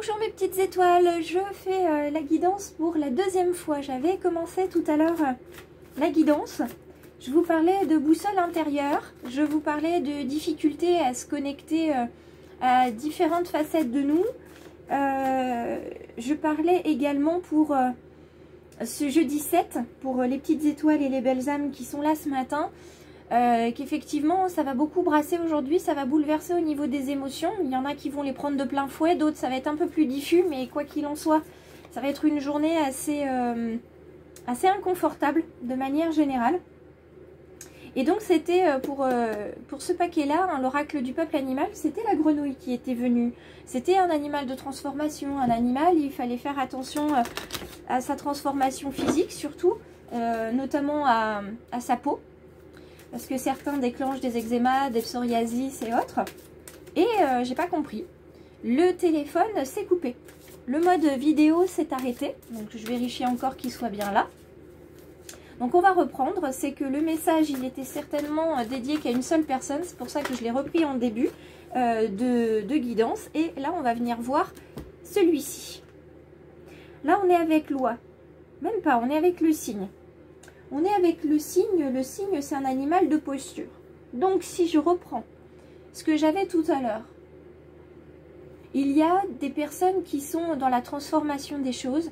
Bonjour mes petites étoiles, je fais la guidance pour la deuxième fois. J'avais commencé tout à l'heure la guidance. Je vous parlais de boussole intérieure, je vous parlais de difficultés à se connecter à différentes facettes de nous. Je parlais également pour ce jeudi 7, pour les petites étoiles et les belles âmes qui sont là ce matin, qu'effectivement ça va beaucoup brasser aujourd'hui, ça va bouleverser au niveau des émotions. Il y en a qui vont les prendre de plein fouet, d'autres ça va être un peu plus diffus, mais quoi qu'il en soit, ça va être une journée assez inconfortable de manière générale. Et donc c'était pour ce paquet-là, l'oracle du peuple animal, c'était la grenouille qui était venue. C'était un animal de transformation, un animal, il fallait faire attention à sa transformation physique surtout, notamment à sa peau. Parce que certains déclenchent des eczémas, des psoriasis et autres. Et j'ai pas compris. Le téléphone s'est coupé. Le mode vidéo s'est arrêté. Donc je vérifie encore qu'il soit bien là. Donc on va reprendre. C'est que le message, il était certainement dédié qu'à une seule personne. C'est pour ça que je l'ai repris en début de guidance. Et là, on va venir voir celui-ci. Là, on est avec l'oie. Même pas, on est avec le cygne. On est avec le cygne c'est un animal de posture. Donc si je reprends ce que j'avais tout à l'heure, il y a des personnes qui sont dans la transformation des choses,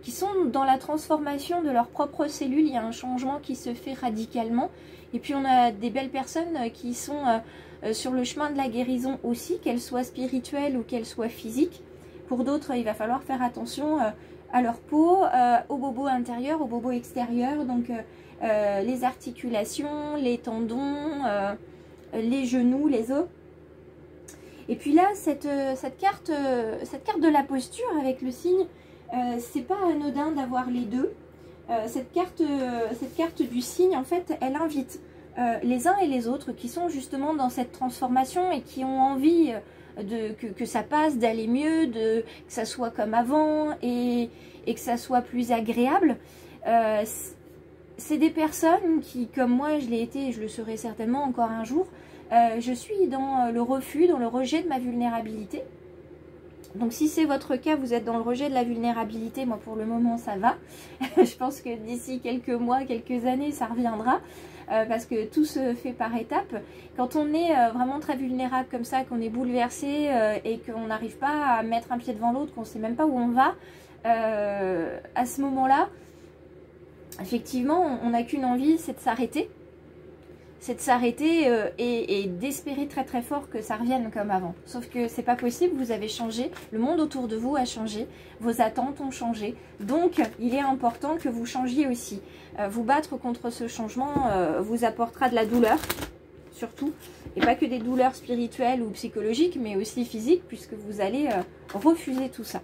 qui sont dans la transformation de leurs propres cellules, il y a un changement qui se fait radicalement. Et puis on a des belles personnes qui sont sur le chemin de la guérison aussi, qu'elles soient spirituelles ou qu'elles soient physiques. Pour d'autres, il va falloir faire attention à leur peau, au bobo intérieur, au bobo extérieur, donc les articulations, les tendons, les genoux, les os. Et puis là, cette carte de la posture avec le cygne, c'est pas anodin d'avoir les deux. Cette carte du cygne, en fait, elle invite les uns et les autres qui sont justement dans cette transformation et qui ont envie que ça passe, d'aller mieux, que ça soit comme avant et que ça soit plus agréable. C'est des personnes qui, comme moi je l'ai été et je le serai certainement encore un jour, je suis dans le refus, dans le rejet de ma vulnérabilité. Donc si c'est votre cas, vous êtes dans le rejet de la vulnérabilité, moi pour le moment ça va. Je pense que d'ici quelques mois, quelques années, ça reviendra. Parce que tout se fait par étapes. Quand on est vraiment très vulnérable comme ça, qu'on est bouleversé et qu'on n'arrive pas à mettre un pied devant l'autre, qu'on ne sait même pas où on va, à ce moment-là, effectivement, on n'a qu'une envie, c'est de s'arrêter. C'est de s'arrêter et d'espérer très très fort que ça revienne comme avant. Sauf que c'est pas possible, vous avez changé, le monde autour de vous a changé, vos attentes ont changé. Donc il est important que vous changiez aussi. Vous battre contre ce changement vous apportera de la douleur, surtout. Et pas que des douleurs spirituelles ou psychologiques, mais aussi physiques, puisque vous allez refuser tout ça.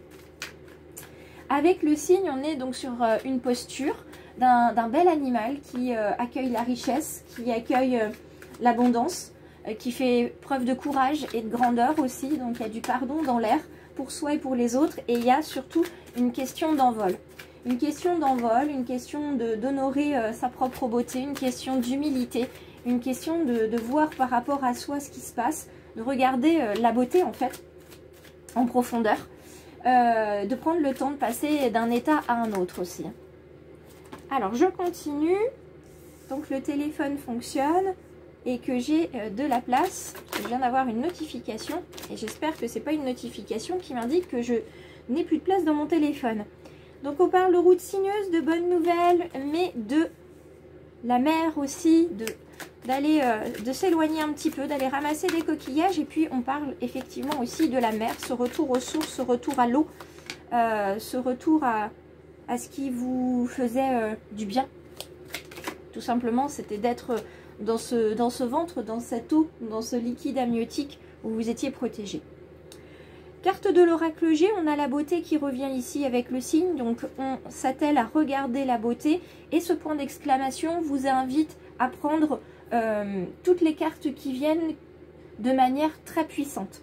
Avec le cygne, on est donc sur une posture d'un bel animal qui accueille la richesse, qui accueille l'abondance, qui fait preuve de courage et de grandeur aussi. Donc il y a du pardon dans l'air pour soi et pour les autres. Et il y a surtout une question d'envol. Une question d'envol, une question d'honorer sa propre beauté, une question d'humilité, une question de voir par rapport à soi ce qui se passe, de regarder la beauté en fait, en profondeur, de prendre le temps de passer d'un état à un autre aussi. Alors je continue, donc le téléphone fonctionne et que j'ai de la place. Je viens d'avoir une notification et j'espère que c'est pas une notification qui m'indique que je n'ai plus de place dans mon téléphone. Donc on parle de route sinueuse, de bonnes nouvelles, mais de la mer aussi, de s'éloigner un petit peu, d'aller ramasser des coquillages. Et puis on parle effectivement aussi de la mer, ce retour aux sources, ce retour à l'eau, ce retour à ce qui vous faisait du bien. Tout simplement, c'était d'être dans ce ventre, dans cette eau, dans ce liquide amniotique où vous étiez protégé. Carte de l'oracle G, on a la beauté qui revient ici avec le cygne. Donc on s'attelle à regarder la beauté. Et ce point d'exclamation vous invite à prendre toutes les cartes qui viennent de manière très puissante.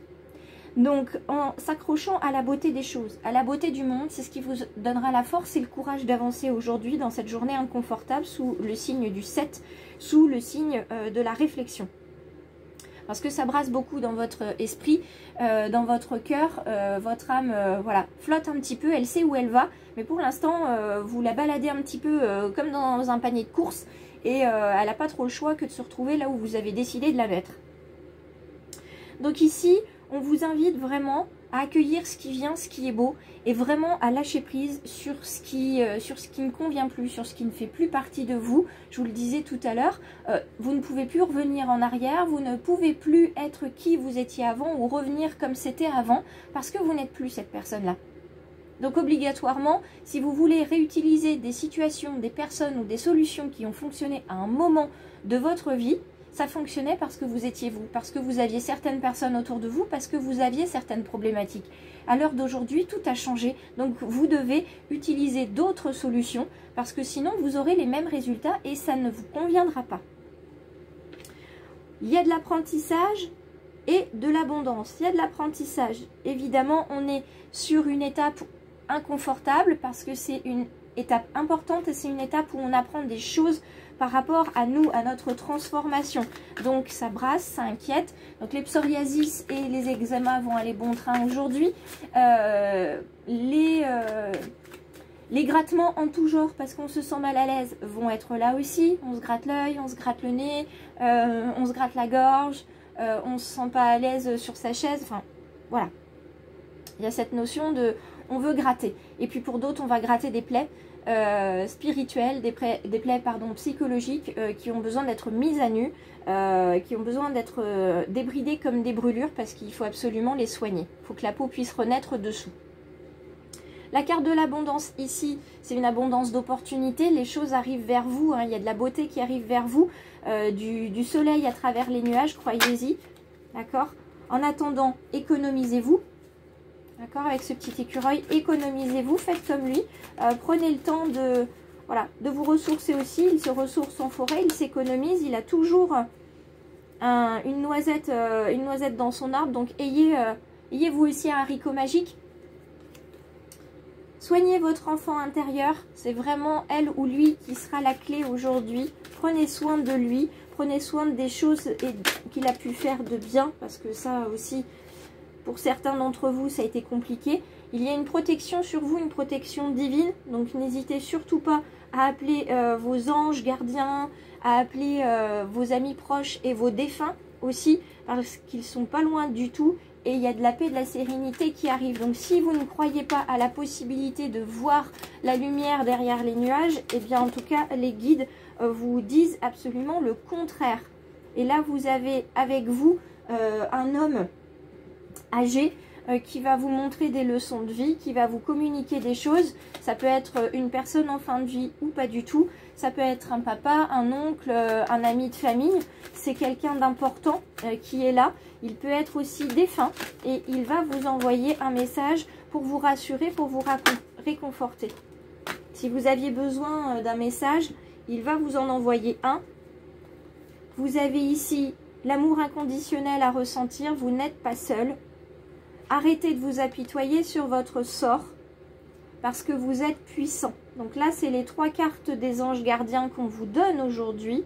Donc, en s'accrochant à la beauté des choses, à la beauté du monde, c'est ce qui vous donnera la force et le courage d'avancer aujourd'hui dans cette journée inconfortable sous le signe du 7, sous le signe de la réflexion. parce que ça brasse beaucoup dans votre esprit, dans votre cœur, votre âme voilà, flotte un petit peu, elle sait où elle va, mais pour l'instant vous la baladez un petit peu comme dans un panier de courses, et elle n'a pas trop le choix que de se retrouver là où vous avez décidé de la mettre. Donc ici, on vous invite vraiment à accueillir ce qui vient, ce qui est beau, et vraiment à lâcher prise sur ce qui ne convient plus, sur ce qui ne fait plus partie de vous. Je vous le disais tout à l'heure, vous ne pouvez plus revenir en arrière, vous ne pouvez plus être qui vous étiez avant ou revenir comme c'était avant, parce que vous n'êtes plus cette personne-là. Donc obligatoirement, si vous voulez réutiliser des situations, des personnes ou des solutions qui ont fonctionné à un moment de votre vie, ça fonctionnait parce que vous étiez vous, parce que vous aviez certaines personnes autour de vous, parce que vous aviez certaines problématiques. À l'heure d'aujourd'hui, tout a changé, donc vous devez utiliser d'autres solutions, parce que sinon vous aurez les mêmes résultats et ça ne vous conviendra pas. Il y a de l'apprentissage et de l'abondance. Il y a de l'apprentissage. Évidemment, on est sur une étape inconfortable, parce que c'est une étape importante et c'est une étape où on apprend des choses par rapport à nous, à notre transformation. Donc ça brasse, ça inquiète. Donc les psoriasis et les eczémas vont aller bon train aujourd'hui. Les grattements en tout genre, parce qu'on se sent mal à l'aise, vont être là aussi. On se gratte l'œil, on se gratte le nez, on se gratte la gorge, on se sent pas à l'aise sur sa chaise. Enfin, voilà. Il y a cette notion de... on veut gratter. Et puis pour d'autres, on va gratter des plaies spirituelles, des plaies psychologiques qui ont besoin d'être mises à nu, qui ont besoin d'être débridées comme des brûlures, parce qu'il faut absolument les soigner. Il faut que la peau puisse renaître dessous. La carte de l'abondance ici, c'est une abondance d'opportunités. Les choses arrivent vers vous, hein. Il y a de la beauté qui arrive vers vous, du soleil à travers les nuages, croyez-y. D'accord? En attendant, économisez-vous. D'accord, avec ce petit écureuil, économisez-vous, faites comme lui, prenez le temps de, voilà, de vous ressourcer aussi. Il se ressource en forêt, il s'économise, il a toujours une noisette dans son arbre, donc ayez vous aussi un haricot magique. Soignez votre enfant intérieur, c'est vraiment elle ou lui qui sera la clé aujourd'hui. Prenez soin de lui, prenez soin des choses qu'il a pu faire de bien, parce que ça aussi... pour certains d'entre vous, ça a été compliqué. Il y a une protection sur vous, une protection divine. Donc n'hésitez surtout pas à appeler vos anges gardiens, à appeler vos amis proches et vos défunts aussi, parce qu'ils ne sont pas loin du tout. Et il y a de la paix, de la sérénité qui arrive. Donc si vous ne croyez pas à la possibilité de voir la lumière derrière les nuages, eh bien en tout cas les guides vous disent absolument le contraire. Et là vous avez avec vous un homme âgé qui va vous montrer des leçons de vie, qui va vous communiquer des choses. Ça peut être une personne en fin de vie ou pas du tout. Ça peut être un papa, un oncle, un ami de famille. C'est quelqu'un d'important qui est là. Il peut être aussi défunt et il va vous envoyer un message pour vous rassurer, pour vous réconforter. Si vous aviez besoin d'un message, il va vous en envoyer un. Vous avez ici l'amour inconditionnel à ressentir. Vous n'êtes pas seul. Arrêtez de vous apitoyer sur votre sort parce que vous êtes puissant. Donc là, c'est les 3 cartes des anges gardiens qu'on vous donne aujourd'hui.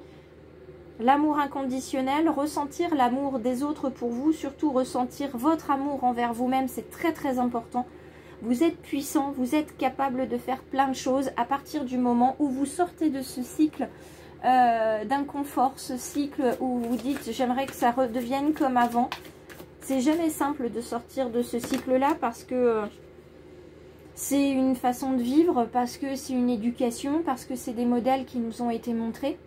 L'amour inconditionnel, ressentir l'amour des autres pour vous, surtout ressentir votre amour envers vous-même, c'est très très important. Vous êtes puissant, vous êtes capable de faire plein de choses à partir du moment où vous sortez de ce cycle d'inconfort, ce cycle où vous dites j'aimerais que ça redevienne comme avant. C'est jamais simple de sortir de ce cycle-là parce que c'est une façon de vivre, parce que c'est une éducation, parce que c'est des modèles qui nous ont été montrés.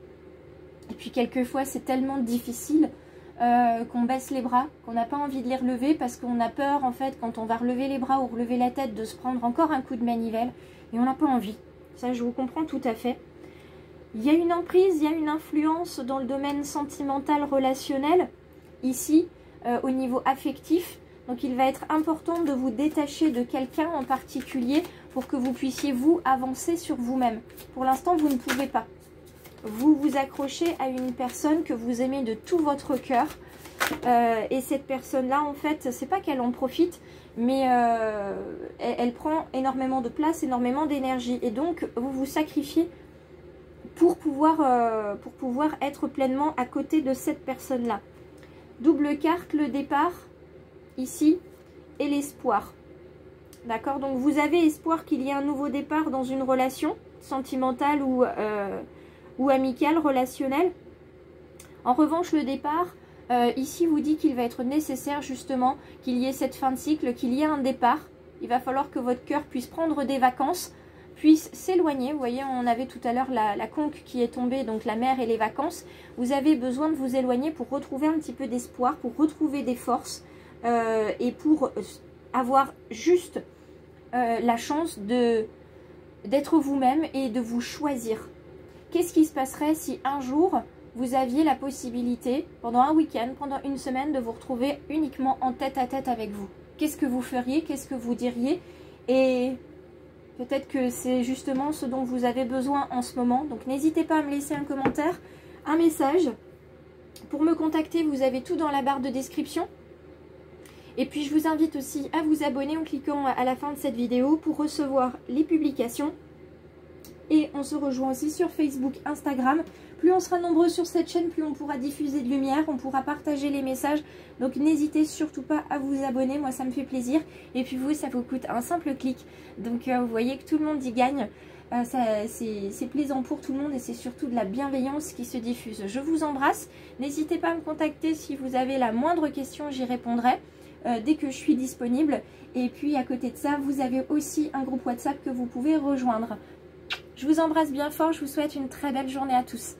Et puis quelquefois c'est tellement difficile qu'on baisse les bras, qu'on n'a pas envie de les relever parce qu'on a peur en fait quand on va relever les bras ou relever la tête de se prendre encore un coup de manivelle et on n'a pas envie. Ça je vous comprends tout à fait. Il y a une emprise, il y a une influence dans le domaine sentimental relationnel ici. Au niveau affectif, donc il va être important de vous détacher de quelqu'un en particulier pour que vous puissiez vous avancer sur vous-même. Pour l'instant vous ne pouvez pas. Vous vous accrochez à une personne que vous aimez de tout votre cœur et cette personne là en fait c'est pas qu'elle en profite mais elle prend énormément de place, énormément d'énergie et donc vous vous sacrifiez pour pouvoir être pleinement à côté de cette personne là. double carte, le départ, ici, et l'espoir. D'accord? Donc vous avez espoir qu'il y ait un nouveau départ dans une relation sentimentale ou amicale, relationnelle. En revanche, le départ, ici vous dit qu'il va être nécessaire justement qu'il y ait cette fin de cycle, qu'il y ait un départ. Il va falloir que votre cœur puisse prendre des vacances, puisse s'éloigner. Vous voyez, on avait tout à l'heure la conque qui est tombée, donc la mer et les vacances. Vous avez besoin de vous éloigner pour retrouver un petit peu d'espoir, pour retrouver des forces et pour avoir juste la chance d'être vous-même et de vous choisir. Qu'est-ce qui se passerait si un jour vous aviez la possibilité, pendant un week-end, pendant une semaine, de vous retrouver uniquement en tête-à-tête avec vous? Qu'est-ce que vous feriez? Qu'est-ce que vous diriez? Et peut-être que c'est justement ce dont vous avez besoin en ce moment. Donc n'hésitez pas à me laisser un commentaire, un message. Pour me contacter, vous avez tout dans la barre de description. Et puis je vous invite aussi à vous abonner en cliquant à la fin de cette vidéo pour recevoir les publications. Et on se rejoint aussi sur Facebook, Instagram. Plus on sera nombreux sur cette chaîne, plus on pourra diffuser de lumière, on pourra partager les messages. Donc n'hésitez surtout pas à vous abonner, moi ça me fait plaisir. Et puis vous, ça vous coûte un simple clic. Donc vous voyez que tout le monde y gagne. C'est plaisant pour tout le monde et c'est surtout de la bienveillance qui se diffuse. Je vous embrasse. N'hésitez pas à me contacter si vous avez la moindre question, j'y répondrai dès que je suis disponible. Et puis à côté de ça, vous avez aussi un groupe WhatsApp que vous pouvez rejoindre. Je vous embrasse bien fort, je vous souhaite une très belle journée à tous.